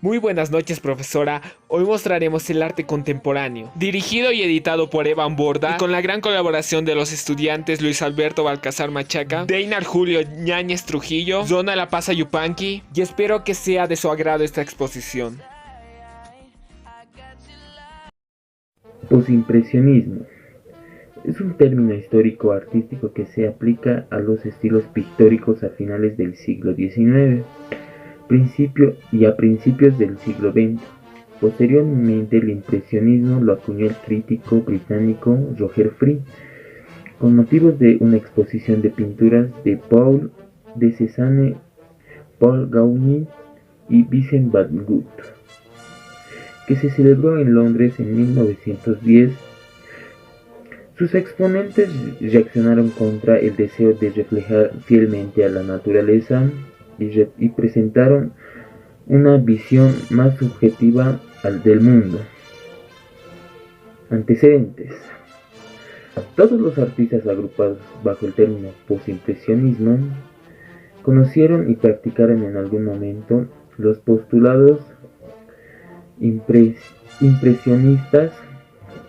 Muy buenas noches, profesora. Hoy mostraremos el arte contemporáneo, dirigido y editado por Evan Borda y con la gran colaboración de los estudiantes Luis Alberto Balcazar Machaca, Deinar Julio Ñáñez Trujillo, Zona La Paz Yupanqui, y espero que sea de su agrado esta exposición. Posimpresionismo es un término histórico-artístico que se aplica a los estilos pictóricos a finales del siglo XIX y a principios del siglo XX. Posteriormente, el impresionismo lo acuñó el crítico británico Roger Fry con motivos de una exposición de pinturas de Paul de Cézanne, Paul Gauguin y Vincent van Gogh, que se celebró en Londres en 1910. Sus exponentes reaccionaron contra el deseo de reflejar fielmente a la naturaleza y presentaron una visión más subjetiva del mundo. Antecedentes. Todos los artistas agrupados bajo el término postimpresionismo conocieron y practicaron en algún momento los postulados impresionistas,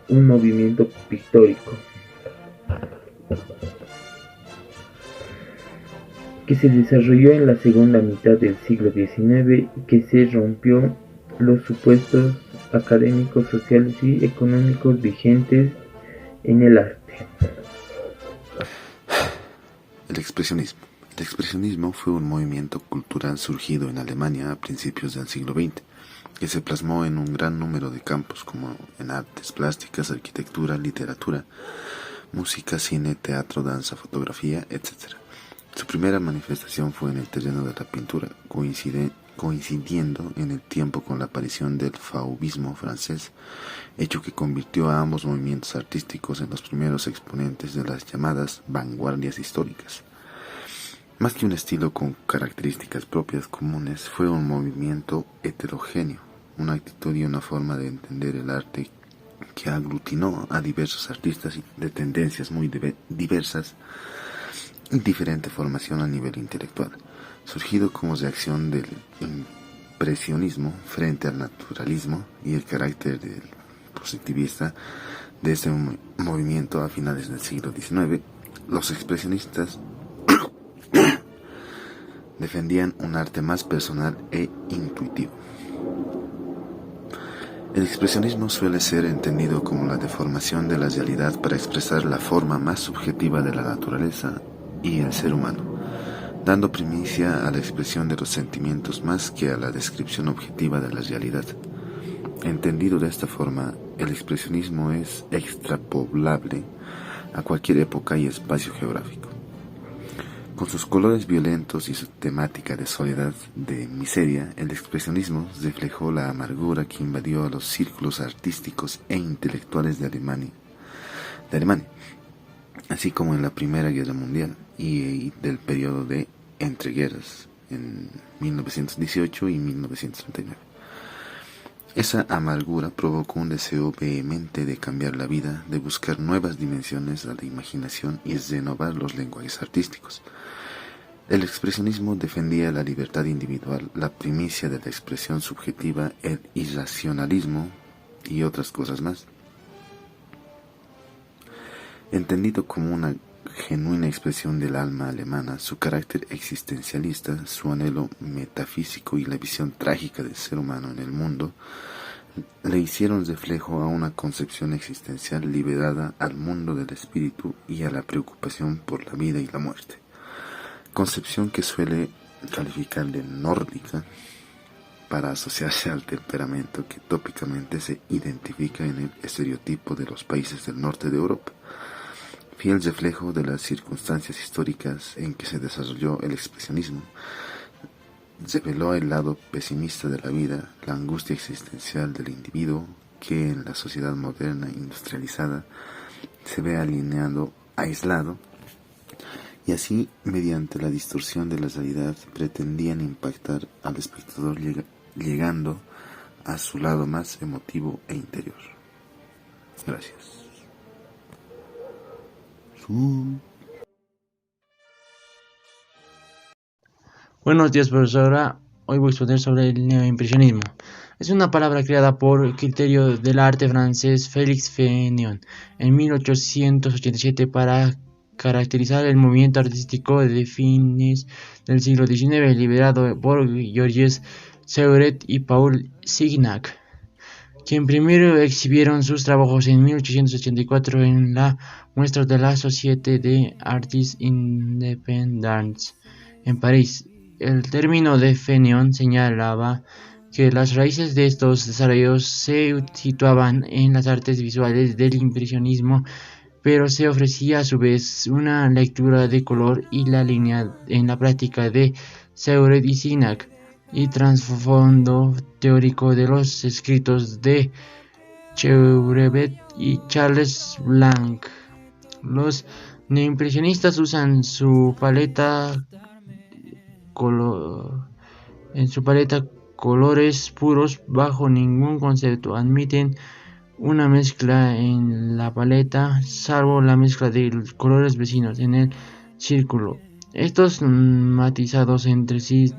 un movimiento pictórico que se desarrolló en la segunda mitad del siglo XIX y que se rompió los supuestos académicos, sociales y económicos vigentes en el arte. El expresionismo. El expresionismo fue un movimiento cultural surgido en Alemania a principios del siglo XX, que se plasmó en un gran número de campos como en artes plásticas, arquitectura, literatura, música, cine, teatro, danza, fotografía, etc. Su primera manifestación fue en el terreno de la pintura, coincidiendo en el tiempo con la aparición del fauvismo francés, hecho que convirtió a ambos movimientos artísticos en los primeros exponentes de las llamadas vanguardias históricas. Más que un estilo con características propias comunes, fue un movimiento heterogéneo, una actitud y una forma de entender el arte que aglutinó a diversos artistas de tendencias muy diversas y diferente formación a nivel intelectual, surgido como reacción del impresionismo frente al naturalismo y el carácter del positivista de este movimiento a finales del siglo XIX. Los expresionistas defendían un arte más personal e intuitivo. El expresionismo suele ser entendido como la deformación de la realidad para expresar la forma más subjetiva de la naturaleza y el ser humano, dando primicia a la expresión de los sentimientos más que a la descripción objetiva de la realidad. Entendido de esta forma, el expresionismo es extrapolable a cualquier época y espacio geográfico. Con sus colores violentos y su temática de soledad, de miseria, el expresionismo reflejó la amargura que invadió a los círculos artísticos e intelectuales de Alemania, así como en la Primera Guerra Mundial y del periodo de entreguerras en 1918 y 1939. Esa amargura provocó un deseo vehemente de cambiar la vida, de buscar nuevas dimensiones a la imaginación y renovar los lenguajes artísticos. El expresionismo defendía la libertad individual, la primicia de la expresión subjetiva, el irracionalismo y otras cosas más. Entendido como una genuina expresión del alma alemana, su carácter existencialista, su anhelo metafísico y la visión trágica del ser humano en el mundo, le hicieron reflejo a una concepción existencial liberada al mundo del espíritu y a la preocupación por la vida y la muerte. Concepción que suele calificar de nórdica para asociarse al temperamento que tópicamente se identifica en el estereotipo de los países del norte de Europa, fiel reflejo de las circunstancias históricas en que se desarrolló el expresionismo. Reveló el lado pesimista de la vida, la angustia existencial del individuo que en la sociedad moderna industrializada se ve alienado, aislado, y así, mediante la distorsión de la realidad, pretendían impactar al espectador llegando a su lado más emotivo e interior. Gracias. Buenos días, profesora. Hoy voy a exponer sobre el neoimpresionismo. Es una palabra creada por criterio del arte francés Félix Fénéon en 1887 para caracterizar el movimiento artístico de fines del siglo XIX, liderado por Georges Seurat y Paul Signac, quien primero exhibieron sus trabajos en 1884 en la muestra de la Société des Artistes Indépendants en París. El término de Fénéon señalaba que las raíces de estos desarrollos se situaban en las artes visuales del impresionismo, pero se ofrecía a su vez una lectura de color y la línea en la práctica de Seurat y Signac, y trasfondo teórico de los escritos de Chevrevet y Charles Blanc. Los neoimpresionistas usan su paleta colores puros bajo ningún concepto. Admiten una mezcla en la paleta, salvo la mezcla de colores vecinos en el círculo. Estos matizados entre sí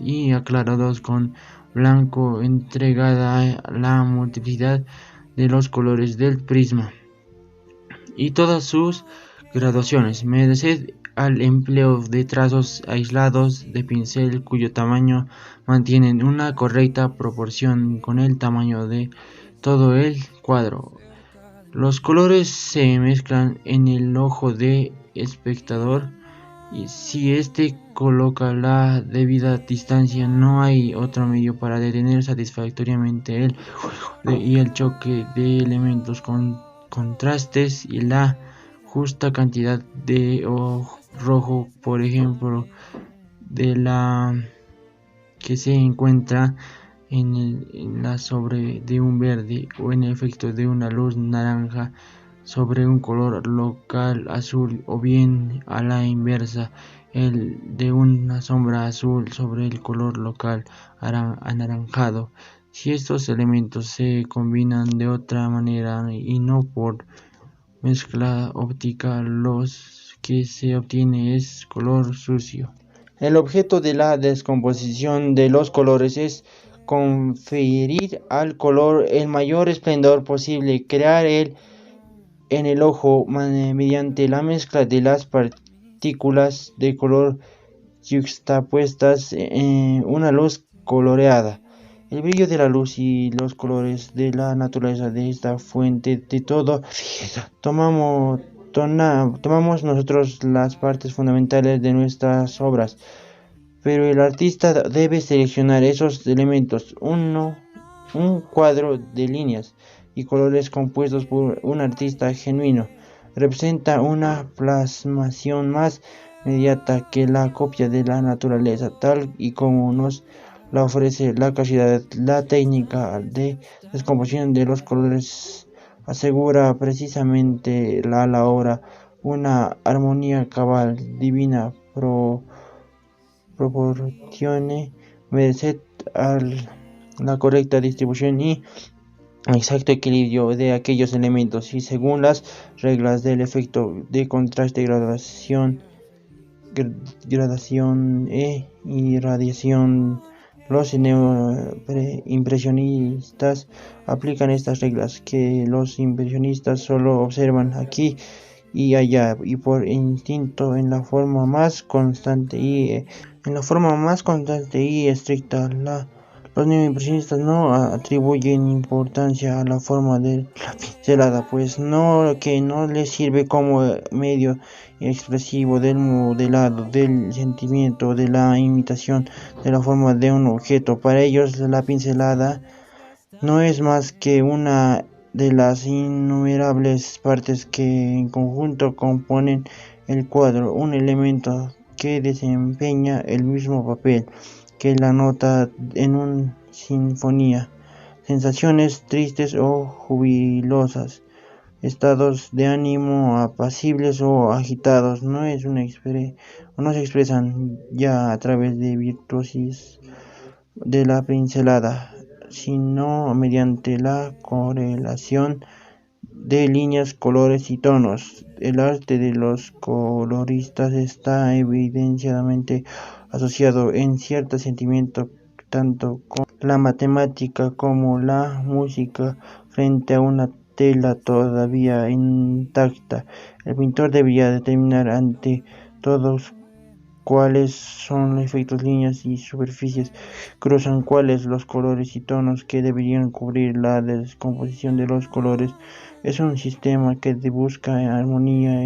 y aclarados con blanco, entregada la multiplicidad de los colores del prisma y todas sus graduaciones, merced al empleo de trazos aislados de pincel cuyo tamaño mantienen una correcta proporción con el tamaño de todo el cuadro. Los colores se mezclan en el ojo del espectador y si éste coloca la debida distancia, no hay otro medio para detener satisfactoriamente el juego y el choque de elementos con contrastes y la justa cantidad de rojo, por ejemplo, de la que se encuentra en la sobre de un verde, o en el efecto de una luz naranja sobre un color local azul, o bien a la inversa, el de una sombra azul sobre el color local anaranjado. Si estos elementos se combinan de otra manera y no por mezcla óptica, los que se obtiene es color sucio. El objeto de la descomposición de los colores es conferir al color el mayor esplendor posible, crear en el ojo mediante la mezcla de las partículas de color yuxtapuestas una luz coloreada. El brillo de la luz y los colores de la naturaleza de esta fuente de todo tomamos nosotros las partes fundamentales de nuestras obras, pero el artista debe seleccionar esos elementos. Un cuadro de líneas y colores compuestos por un artista genuino representa una plasmación más inmediata que la copia de la naturaleza, tal y como nos la ofrece la casualidad. La técnica de descomposición de los colores asegura precisamente a la obra una armonía cabal, divina proporcione, merced a la correcta distribución y exacto equilibrio de aquellos elementos, y según las reglas del efecto de contraste, gradación e irradiación. Los impresionistas aplican estas reglas que los impresionistas solo observan aquí y allá y por instinto en la forma más constante y estricta. Los neoimpresionistas no atribuyen importancia a la forma de la pincelada, pues que no les sirve como medio expresivo del modelado, del sentimiento, de la imitación de la forma de un objeto. Para ellos la pincelada no es más que una de las innumerables partes que en conjunto componen el cuadro, un elemento que desempeña el mismo papel que la nota en una sinfonía. Sensaciones tristes o jubilosas, estados de ánimo apacibles o agitados, no se expresan ya a través de virtuosis de la pincelada, sino mediante la correlación de líneas, colores y tonos. El arte de los coloristas está evidentemente asociado en cierto sentimiento tanto con la matemática como la música frente a una tela todavía intacta. El pintor debería determinar ante todos cuáles son los efectos, líneas y superficies cruzan, cuáles los colores y tonos que deberían cubrir la descomposición de los colores. Es un sistema que busca armonía,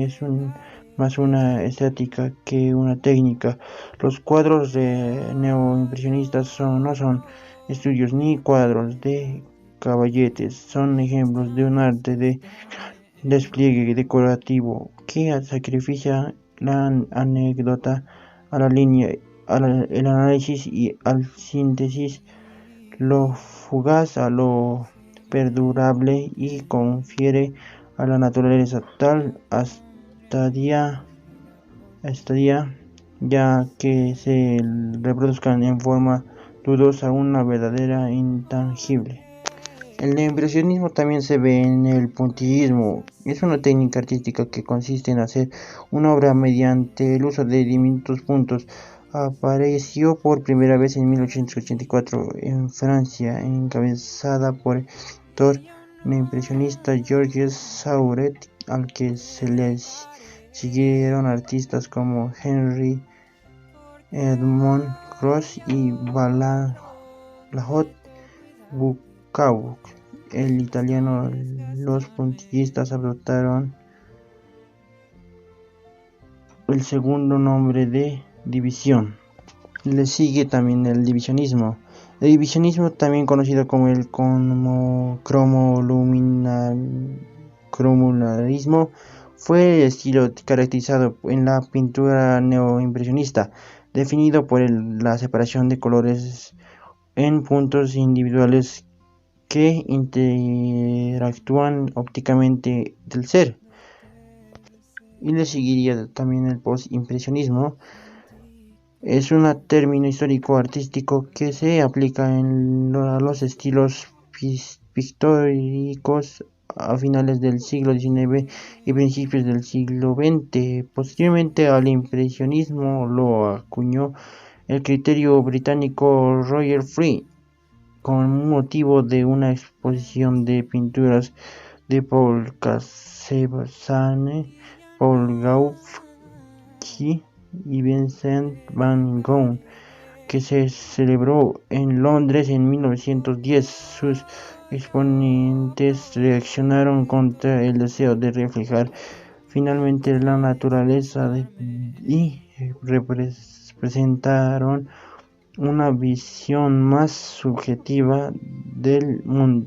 más una estética que una técnica. Los cuadros de neoimpresionistas no son estudios ni cuadros de caballetes, son ejemplos de un arte de despliegue decorativo que sacrifica la anécdota a la línea, el análisis y al síntesis, lo fugaz a lo perdurable, y confiere a la naturaleza tal estadía ya que se reproduzcan en forma dudosa una verdadera intangible. El neoimpresionismo también se ve en el puntillismo. Es una técnica artística que consiste en hacer una obra mediante el uso de diminutos puntos. Apareció por primera vez en 1884 en Francia, encabezada por el pintor neoimpresionista Georges Seurat, al que se le siguieron artistas como Henri Edmond Gros y Vallaud Bucaque. El italiano, los puntillistas adoptaron el segundo nombre de división. Le sigue también el divisionismo. El divisionismo, también conocido como el cromularismo, fue el estilo caracterizado en la pintura neoimpresionista, definido por la separación de colores en puntos individuales que interactúan ópticamente del ser. Y le seguiría también el postimpresionismo. Es un término histórico-artístico que se aplica a los estilos pictóricos a finales del siglo XIX y principios del siglo XX. Posteriormente al impresionismo lo acuñó el criterio británico Roger Fry, con motivo de una exposición de pinturas de Paul Cézanne, Paul Gauguin y Vincent van Gogh, que se celebró en Londres en 1910. Sus exponentes reaccionaron contra el deseo de reflejar finalmente la naturaleza y representaron una visión más subjetiva del mundo.